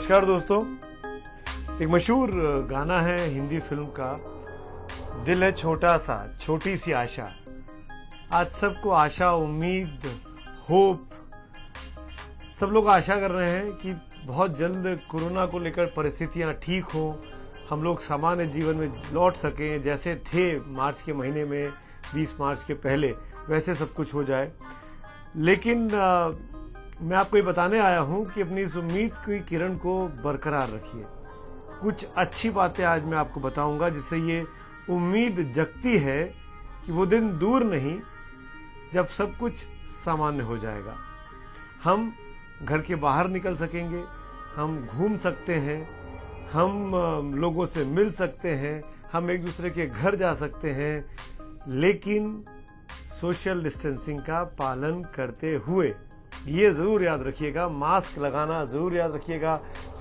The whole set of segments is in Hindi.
नमस्कार दोस्तों। एक मशहूर गाना है हिंदी फिल्म का, दिल है छोटा सा छोटी सी आशा। आज सबको आशा, उम्मीद, होप, सब लोग आशा कर रहे हैं कि बहुत जल्द कोरोना को लेकर परिस्थितियां ठीक हों, हम लोग सामान्य जीवन में लौट सकें, जैसे थे मार्च के महीने में 20 मार्च के पहले वैसे सब कुछ हो जाए। लेकिन मैं आपको ये बताने आया हूं कि अपनी इस उम्मीद की किरण को बरकरार रखिए। कुछ अच्छी बातें आज मैं आपको बताऊंगा जिससे ये उम्मीद जगती है कि वो दिन दूर नहीं जब सब कुछ सामान्य हो जाएगा। हम घर के बाहर निकल सकेंगे, हम घूम सकते हैं, हम लोगों से मिल सकते हैं, हम एक दूसरे के घर जा सकते हैं, लेकिन सोशल डिस्टेंसिंग का पालन करते हुए। ये जरूर याद रखिएगा, मास्क लगाना जरूर याद रखिएगा,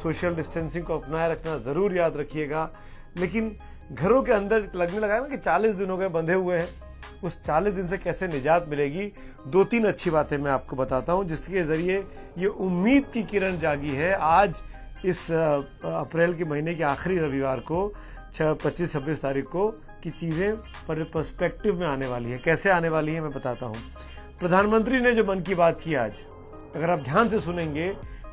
सोशल डिस्टेंसिंग को अपनाए रखना जरूर याद रखिएगा। लेकिन घरों के अंदर लगने लगा ना कि 40 दिन हो गए बंधे हुए हैं, उस 40 दिन से कैसे निजात मिलेगी। 2-3 अच्छी बातें मैं आपको बताता हूं जिसके जरिए ये उम्मीद की किरण जागी है। आज इस अप्रैल के महीने के आखिरी रविवार को 25-26 तारीख को कि चीजें पर्सपेक्टिव में आने वाली है। कैसे आने वाली है मैं बताता हूं। प्रधानमंत्री ने जो मन की बात की आज, अगर आप ध्यान से सुनेंगे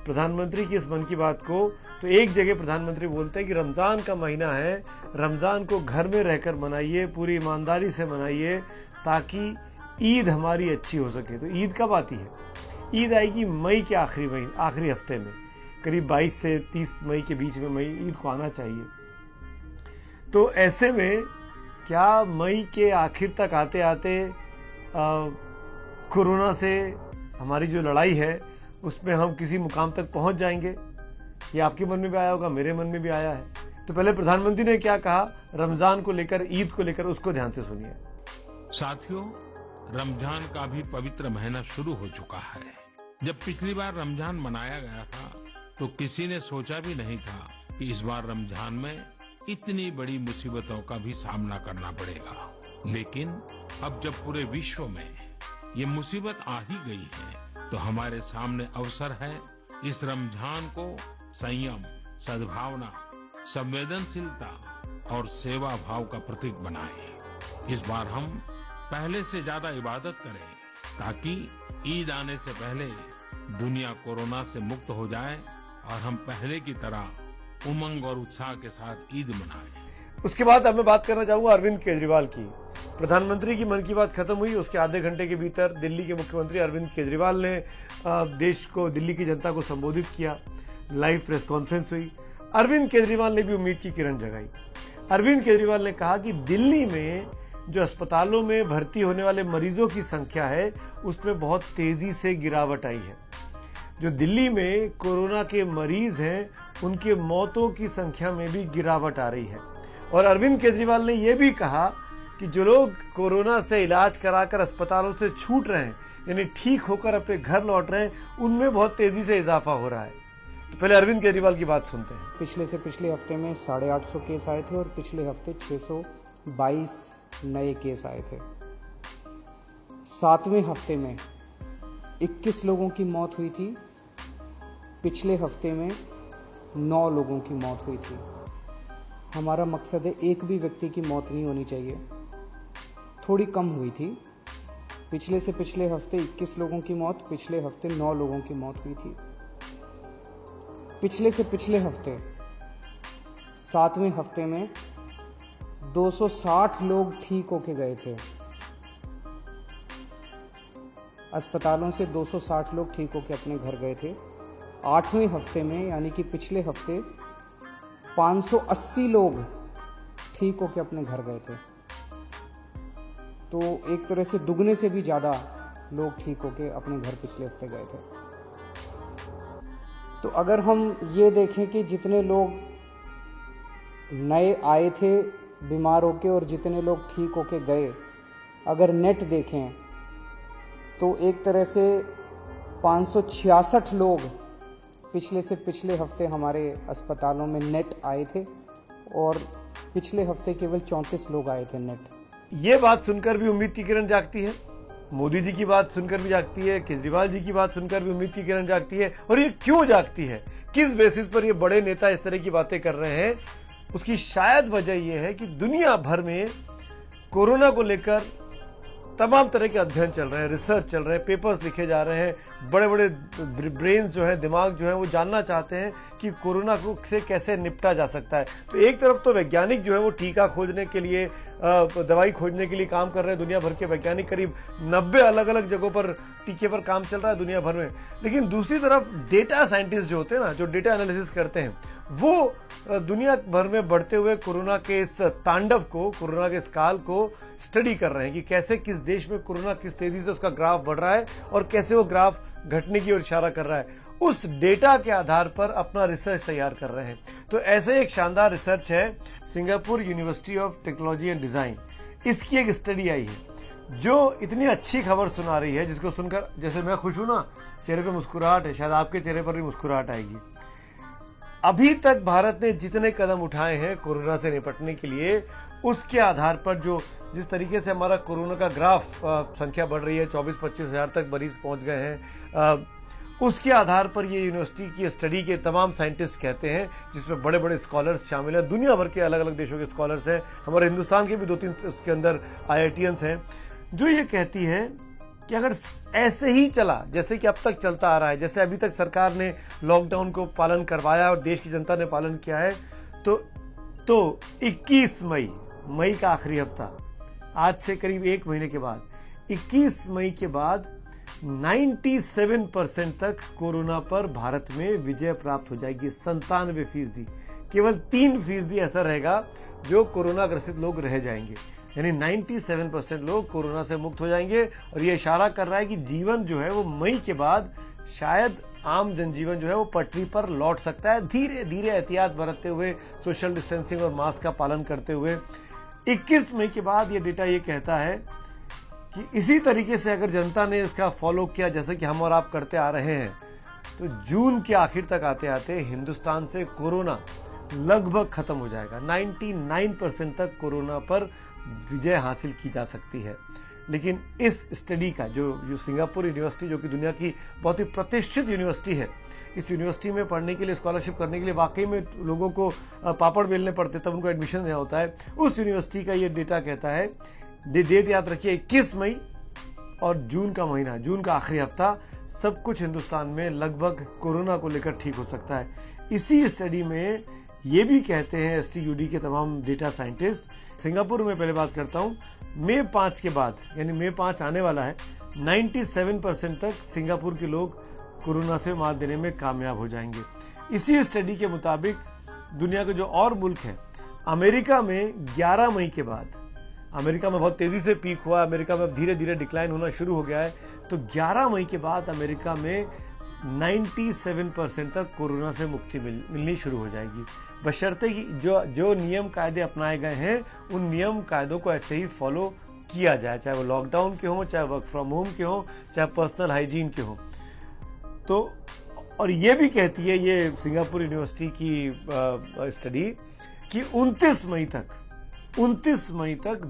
प्रधानमंत्री की इस मन की बात को, तो एक जगह प्रधानमंत्री बोलते हैं कि रमजान का महीना है, रमजान को घर में रहकर मनाइए, पूरी ईमानदारी से मनाइए ताकि ईद हमारी अच्छी हो सके। तो ईद कब आती है? ईद आएगी मई के आखिरी हफ्ते में, करीब 22 से 30 मई के बीच में मई ईद को आना चाहिए। तो ऐसे में क्या मई के आखिर तक आते आते कोरोना से हमारी जो लड़ाई है उसमें हम किसी मुकाम तक पहुंच जाएंगे? ये आपके मन में भी आया होगा, मेरे मन में भी आया है। तो पहले प्रधानमंत्री ने क्या कहा रमजान को लेकर, ईद को लेकर, उसको ध्यान से सुनिए। साथियों, रमजान का भी पवित्र महीना शुरू हो चुका है। जब पिछली बार रमजान मनाया गया था तो किसी ने सोचा भी नहीं था कि इस बार रमजान में इतनी बड़ी मुसीबतों का भी सामना करना पड़ेगा। लेकिन अब जब पूरे विश्व में ये मुसीबत आ ही गई है तो हमारे सामने अवसर है इस रमजान को संयम, सद्भावना, संवेदनशीलता और सेवा भाव का प्रतीक बनाएं। इस बार हम पहले से ज्यादा इबादत करें ताकि ईद आने से पहले दुनिया कोरोना से मुक्त हो जाए और हम पहले की तरह उमंग और उत्साह के साथ ईद मनाएं। उसके बाद अब मैं बात करना चाहूंगा अरविंद केजरीवाल की। प्रधानमंत्री की मन की बात खत्म हुई, उसके आधे घंटे के भीतर दिल्ली के मुख्यमंत्री अरविंद केजरीवाल ने देश को, दिल्ली की जनता को संबोधित किया। लाइव प्रेस कॉन्फ्रेंस हुई। अरविंद केजरीवाल ने भी उम्मीद की किरण जगाई। अरविंद केजरीवाल ने कहा कि दिल्ली में जो अस्पतालों में भर्ती होने वाले मरीजों की संख्या है उसमें बहुत तेजी से गिरावट आई है। जो दिल्ली में कोरोना के मरीज हैं उनके मौतों की संख्या में भी गिरावट आ रही है। और अरविंद केजरीवाल ने यह भी कहा कि जो लोग कोरोना से इलाज कराकर अस्पतालों से छूट रहे हैं, यानी ठीक होकर अपने घर लौट रहे हैं, उनमें बहुत तेजी से इजाफा हो रहा है। तो पहले अरविंद केजरीवाल की बात सुनते हैं। पिछले से पिछले हफ्ते में 850 केस आए थे और पिछले हफ्ते 622 नए केस आए थे। 7वें हफ्ते में 21 लोगों की मौत हुई थी। पिछले हफ्ते में 9 लोगों की मौत हुई थी। हमारा मकसद है एक भी व्यक्ति की मौत नहीं होनी चाहिए। थोड़ी कम हुई थी। पिछले से पिछले हफ्ते 21 लोगों की मौत, पिछले हफ्ते 9 लोगों की मौत हुई थी। पिछले से पिछले हफ्ते 7वें हफ्ते में 260 लोग ठीक होके गए थे। अस्पतालों से 260 लोग ठीक होके अपने घर गए थे। 8वें हफ्ते में यानी कि पिछले हफ्ते 580 लोग ठीक होके अपने घर गए थे। तो एक तरह से दुगने से भी ज़्यादा लोग ठीक होके अपने घर पिछले हफ्ते गए थे। तो अगर हम ये देखें कि जितने लोग नए आए थे बीमार होके और जितने लोग ठीक होके गए, अगर नेट देखें तो एक तरह से 566 लोग पिछले से पिछले हफ्ते हमारे अस्पतालों में नेट आए थे और पिछले हफ्ते केवल 34 लोग आए थे नेट। ये बात सुनकर भी उम्मीद की किरण जागती है। मोदी जी की बात सुनकर भी जागती है, केजरीवाल जी की बात सुनकर भी उम्मीद की किरण जागती है। और ये क्यों जागती है, किस बेसिस पर ये बड़े नेता इस तरह की बातें कर रहे हैं, उसकी शायद वजह यह है कि दुनिया भर में कोरोना को लेकर तमाम तरह के अध्ययन चल रहे हैं, रिसर्च चल रहे हैं, पेपर्स लिखे जा रहे हैं। बड़े बड़े ब्रेन जो है, दिमाग जो है, वो जानना चाहते हैं कि कोरोना को से कैसे निपटा जा सकता है। तो एक तरफ तो वैज्ञानिक जो है वो टीका खोजने के लिए, दवाई खोजने के लिए काम कर रहे हैं। दुनिया भर के वैज्ञानिक, करीब 90 अलग अलग जगहों पर टीके पर काम चल रहा है दुनिया भर में। लेकिन दूसरी तरफ डेटा साइंटिस्ट जो होते हैं ना, जो डेटा एनालिसिस करते हैं, वो दुनिया भर में बढ़ते हुए कोरोना के इस तांडव को, कोरोना के इस काल को स्टडी कर रहे हैं कि कैसे किस देश में कोरोना किस तेजी से उसका ग्राफ बढ़ रहा है और कैसे वो ग्राफ घटने की ओर इशारा कर रहा है। उस डेटा के आधार पर अपना रिसर्च तैयार कर रहे हैं। तो ऐसे एक शानदार रिसर्च है Singapore university of technology and design, इसकी एक स्टडी आई है जो इतनी अच्छी खबर सुना रही है, जिसको सुनकर जैसे मैं खुश हूं ना, चेहरे पे मुस्कुराहट है, शायद आपके चेहरे पर भी मुस्कुराहट आएगी। अभी तक भारत ने जितने कदम उठाए हैं कोरोना से निपटने के लिए, उसके आधार पर जिस तरीके से हमारा कोरोना का ग्राफ संख्या बढ़ रही है, 24-25 हजार तक मरीज पहुंच गए हैं, उसके आधार पर ये यूनिवर्सिटी की स्टडी के तमाम साइंटिस्ट कहते हैं, जिसमें बड़े बड़े स्कॉलर्स शामिल हैं, दुनिया भर के अलग अलग देशों के स्कॉलर्स हैं, हमारे हिंदुस्तान के भी 2-3 उसके अंदर IITians हैं, जो ये कहती है कि अगर ऐसे ही चला जैसे कि अब तक चलता आ रहा है, जैसे अभी तक सरकार ने लॉकडाउन को पालन करवाया और देश की जनता ने पालन किया है, तो 21 मई का आखिरी हफ्ता, आज से करीब 1 महीने के बाद, 21 मई के बाद 97% तक कोरोना पर भारत में विजय प्राप्त हो जाएगी। 97%। केवल 3% ऐसा रहेगा जो कोरोना ग्रसित लोग रह जाएंगे, यानी 97% लोग कोरोना से मुक्त हो जाएंगे। और ये इशारा कर रहा है कि जीवन जो है वो मई के बाद शायद आम जनजीवन जो है वो पटरी पर लौट सकता है, धीरे धीरे एहतियात बरतते हुए, सोशल डिस्टेंसिंग और मास्क का पालन करते हुए। 21 मई के बाद ये डेटा ये कहता है कि इसी तरीके से अगर जनता ने इसका फॉलो किया जैसे कि हम और आप करते आ रहे हैं, तो जून के आखिर तक आते आते हिंदुस्तान से कोरोना लगभग खत्म हो जाएगा। 99% तक कोरोना पर विजय हासिल की जा सकती है। लेकिन इस स्टडी का जो सिंगापुर यूनिवर्सिटी, जो कि दुनिया की बहुत ही प्रतिष्ठित यूनिवर्सिटी है, इस यूनिवर्सिटी में पढ़ने के लिए, स्कॉलरशिप करने के लिए वाकई में लोगों को पापड़ बेलने पड़ते तब उनको एडमिशन यहाँ होता है। उस यूनिवर्सिटी का ये डेटा कहता है, डेट याद रखिए, 21 मई और जून का महीना, जून का आखिरी हफ्ता, सब कुछ हिंदुस्तान में लगभग कोरोना को लेकर ठीक हो सकता है। इसी स्टडी में ये भी कहते हैं STUD के तमाम डेटा साइंटिस्ट, सिंगापुर में पहले बात करता हूं, मई 5 के बाद, यानी मई 5 आने वाला है, 97% तक सिंगापुर के लोग कोरोना से मात देने में कामयाब हो जाएंगे। इसी स्टडी के मुताबिक दुनिया के जो और मुल्क हैं, अमेरिका में 11 मई के बाद, अमेरिका में बहुत तेजी से पीक हुआ, अमेरिका में धीरे धीरे डिक्लाइन होना शुरू हो गया है, तो 11 मई के बाद अमेरिका में 97% तक कोरोना से मुक्ति मिलनी शुरू हो जाएगी, बशर्ते कि जो नियम कायदे अपनाए गए हैं उन नियम कायदों को ऐसे ही फॉलो किया जाए, चाहे वो लॉकडाउन के हों, चाहे वर्क फ्रॉम होम के हों, चाहे पर्सनल हाइजीन के हों। तो और ये भी कहती है ये सिंगापुर यूनिवर्सिटी की स्टडी कि 29 मई तक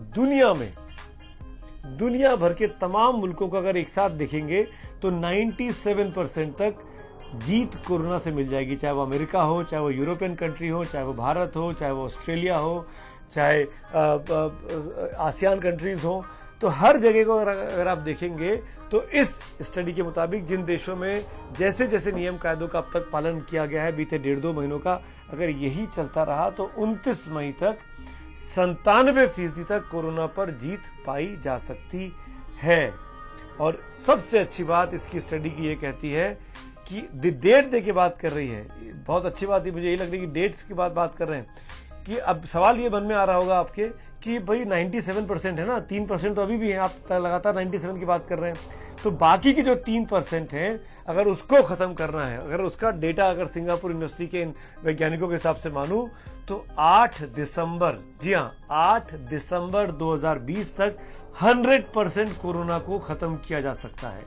दुनिया भर के तमाम मुल्कों को अगर एक साथ देखेंगे तो 97% तक जीत कोरोना से मिल जाएगी, चाहे वो अमेरिका हो, चाहे वो यूरोपियन कंट्री हो, चाहे वो भारत हो, चाहे वो ऑस्ट्रेलिया हो, चाहे आसियान कंट्रीज हो। तो हर जगह को अगर आप देखेंगे तो इस स्टडी के मुताबिक जिन देशों में जैसे जैसे नियम कायदों का अब तक पालन किया गया है बीते 1.5-2 महीनों का, अगर यही चलता रहा तो 29 मई तक 97% तक कोरोना पर जीत पाई जा सकती है। और सबसे अच्छी बात इसकी स्टडी की ये कहती है कि डेट दे के बात कर रही है, बहुत अच्छी बात है, मुझे यही लग रही है कि डेट्स की बात कर रहे हैं कि अब सवाल ये मन में आ रहा होगा आपके कि भाई 97% है ना, 3% तो अभी भी है, आप लगातार 97 की बात कर रहे हैं, तो बाकी की जो 3% है अगर उसको खत्म करना है, अगर उसका डेटा अगर सिंगापुर यूनिवर्सिटी के इन वैज्ञानिकों के हिसाब से मानूं तो 8 दिसंबर, जी हाँ 8 दिसंबर 2020 तक 100% कोरोना को खत्म किया जा सकता है।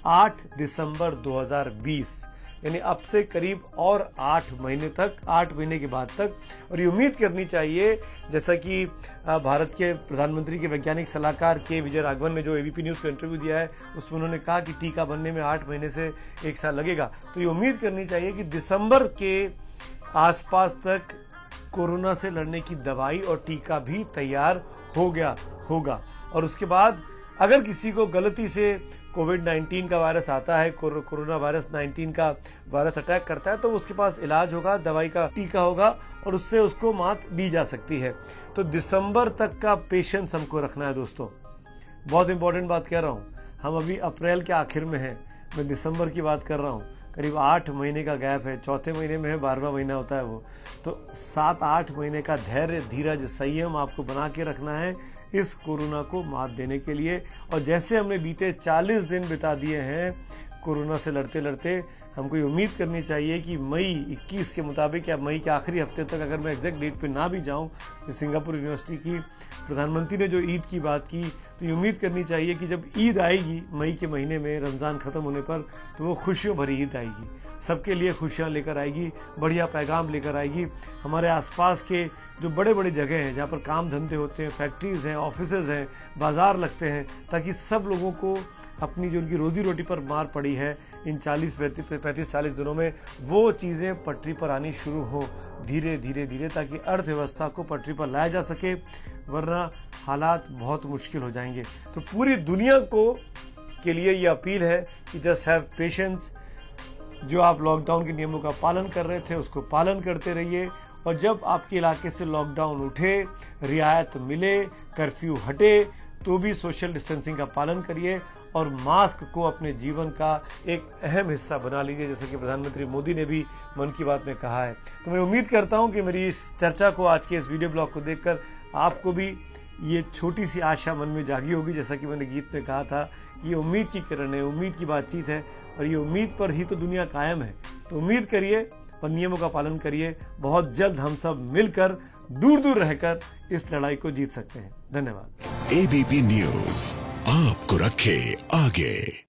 8 दिसंबर 2020 यानी अब से करीब और 8 महीने के बाद तक। और ये उम्मीद करनी चाहिए, जैसा कि भारत के प्रधानमंत्री के वैज्ञानिक सलाहकार के विजय राघवन ने जो एबीपी न्यूज़ को इंटरव्यू दिया है उसमें उन्होंने कहा कि टीका बनने में 8 महीने से 1 साल लगेगा। तो ये उम्मीद करनी चाहिए कि दिसंबर के आसपास तक कोरोना से लड़ने की दवाई और टीका भी तैयार होगा। और उसके बाद अगर किसी को गलती से कोविड-19 का वायरस आता है, कोरोना वायरस 19 का वायरस अटैक करता है, तो उसके पास इलाज होगा, दवाई का टीका होगा और उससे उसको मात दी जा सकती है। तो दिसंबर तक का पेशेंस हमको रखना है दोस्तों। बहुत इंपॉर्टेंट बात कह रहा हूँ, हम अभी अप्रैल के आखिर में हैं, मैं दिसंबर की बात कर रहा हूँ। करीब 8 महीने का गैप है, चौथे महीने में है, 12वां महीना होता है वो। तो 7-8 महीने का धैर्य, धीरज, संयम आपको बना के रखना है इस कोरोना को मात देने के लिए। और जैसे हमने बीते 40 दिन बिता दिए हैं कोरोना से लड़ते लड़ते, हमको ये उम्मीद करनी चाहिए कि मई 21 के मुताबिक या मई के आखिरी हफ्ते तक, अगर मैं एग्जैक्ट डेट पे ना भी जाऊं, सिंगापुर यूनिवर्सिटी की प्रधानमंत्री ने जो ईद की बात की, तो ये उम्मीद करनी चाहिए कि जब ईद आएगी मई के महीने में, रमज़ान ख़त्म होने पर, तो वो खुशियों भरी ईद आएगी, सबके लिए खुशियाँ लेकर आएगी, बढ़िया पैगाम लेकर आएगी। हमारे आसपास के जो बड़े बड़े जगह हैं जहाँ पर काम धंधे होते हैं, फैक्ट्रीज हैं, ऑफिसेज हैं, बाजार लगते हैं, ताकि सब लोगों को अपनी जो उनकी रोजी रोटी पर मार पड़ी है इन 35-40 दिनों में, वो चीज़ें पटरी पर आनी शुरू हो धीरे धीरे, ताकि अर्थव्यवस्था को पटरी पर लाया जा सके, वरना हालात बहुत मुश्किल हो जाएंगे। तो पूरी दुनिया के लिए ये अपील है कि जस्ट हैव पेशेंस। जो आप लॉकडाउन के नियमों का पालन कर रहे थे उसको पालन करते रहिए, और जब आपके इलाके से लॉकडाउन उठे, रियायत मिले, कर्फ्यू हटे, तो भी सोशल डिस्टेंसिंग का पालन करिए और मास्क को अपने जीवन का एक अहम हिस्सा बना लीजिए, जैसे कि प्रधानमंत्री मोदी ने भी मन की बात में कहा है। तो मैं उम्मीद करता हूं कि मेरी इस चर्चा को, आज के इस वीडियो ब्लॉग को देखकर आपको भी ये छोटी सी आशा मन में जागी होगी। जैसा कि मैंने गीत में कहा था, ये उम्मीद की किरण है, उम्मीद की बातचीत है, और ये उम्मीद पर ही तो दुनिया कायम है। तो उम्मीद करिए और नियमों का पालन करिए। बहुत जल्द हम सब मिलकर दूर दूर रहकर इस लड़ाई को जीत सकते हैं। धन्यवाद। एबीपी न्यूज आपको रखे आगे।